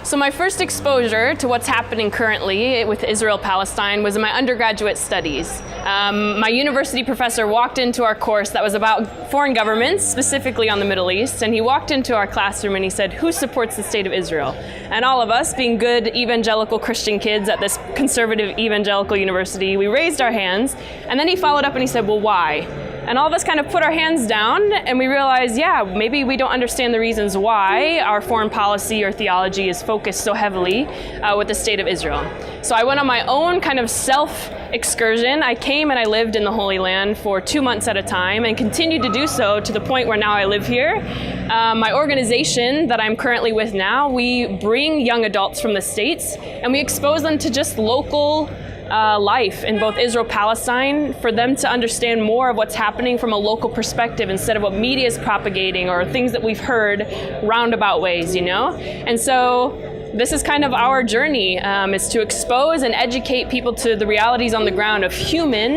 So my first exposure to what's happening currently with Israel-Palestine was in my undergraduate studies. My university professor walked into our course that was about foreign governments, specifically on the Middle East, and he walked into our classroom and he said, "Who supports the state of Israel?" And all of us, being good evangelical Christian kids at this conservative evangelical university, we raised our hands, and then he followed up and he said, "Well, why?" And all of us kind of put our hands down and we realized, yeah, maybe we don't understand the reasons why our foreign policy or theology is focused so heavily with the state of Israel. So I went on my own kind of self-excursion. I came and I lived in the Holy Land for 2 months at a time and continued to do so to the point where now I live here. My organization that I'm currently with now, we bring young adults from the States and we expose them to just local life in both Israel-Palestine for them to understand more of what's happening from a local perspective instead of what media is propagating or things that we've heard roundabout ways, you know? And so this is kind of our journey, is to expose and educate people to the realities on the ground of human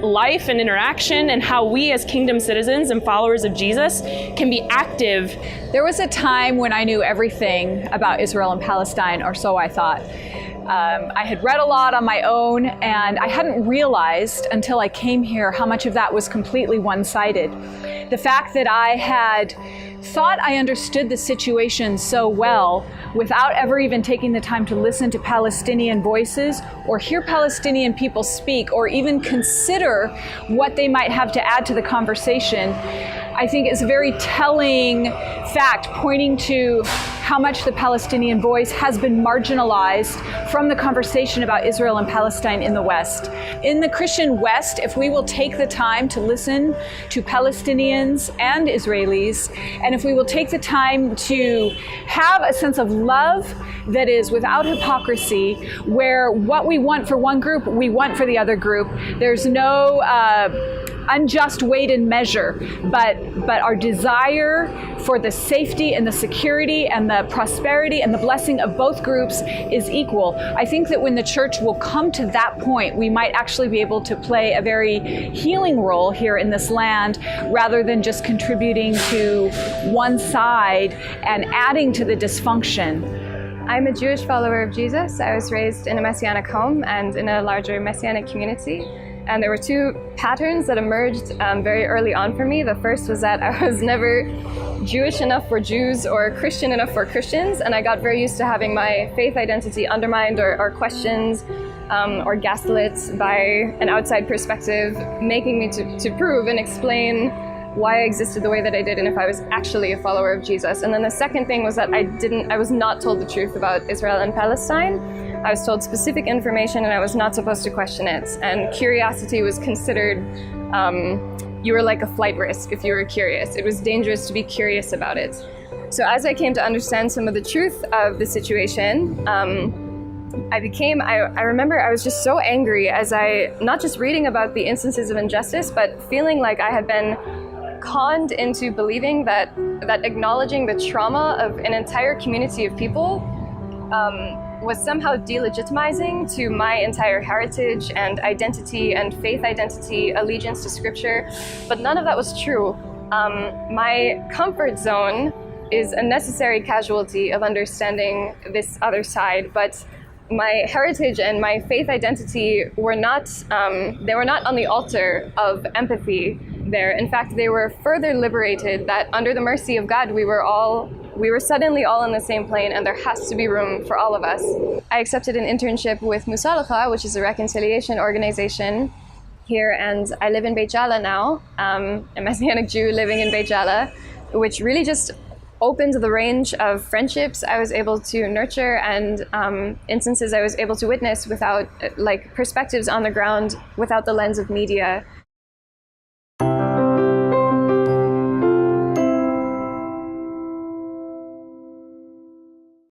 life and interaction and how we as kingdom citizens and followers of Jesus can be active. There was a time when I knew everything about Israel and Palestine, or so I thought. I had read a lot on my own, and I hadn't realized until I came here how much of that was completely one-sided. The fact that I had thought I understood the situation so well without ever even taking the time to listen to Palestinian voices or hear Palestinian people speak or even consider what they might have to add to the conversation, I think is a very telling fact, pointing to how much the Palestinian voice has been marginalized from the conversation about Israel and Palestine in the West. In the Christian West, if we will take the time to listen to Palestinians and Israelis, and if we will take the time to have a sense of love that is without hypocrisy, where what we want for one group, we want for the other group, there's no unjust weight and measure, but our desire for the safety and the security and the prosperity and the blessing of both groups is equal. I think that when the church will come to that point, we might actually be able to play a very healing role here in this land rather than just contributing to one side and adding to the dysfunction. I'm a Jewish follower of Jesus. I was raised in a Messianic home and in a larger Messianic community. And there were two patterns that emerged very early on for me. The first was that I was never Jewish enough for Jews or Christian enough for Christians, and I got very used to having my faith identity undermined or questioned or gaslit by an outside perspective, making me to prove and explain why I existed the way that I did and if I was actually a follower of Jesus. And then the second thing was that I was not told the truth about Israel and Palestine. I was told specific information and I was not supposed to question it. And curiosity was considered, you were like a flight risk if you were curious. It was dangerous to be curious about it. So as I came to understand some of the truth of the situation, I remember I was just so angry as not just reading about the instances of injustice, but feeling like I had been conned into believing that acknowledging the trauma of an entire community of people was somehow delegitimizing to my entire heritage and identity and faith identity, allegiance to scripture, but none of that was true. My comfort zone is a necessary casualty of understanding this other side, but my heritage and my faith identity were not on the altar of empathy there. In fact, they were further liberated that under the mercy of God, we were suddenly all on the same plane and there has to be room for all of us. I accepted an internship with Musalaha, which is a reconciliation organization here, and I live in Beit Jala now, a Messianic Jew living in Beit Jala, which really just opened the range of friendships I was able to nurture and instances I was able to witness without, perspectives on the ground without the lens of media.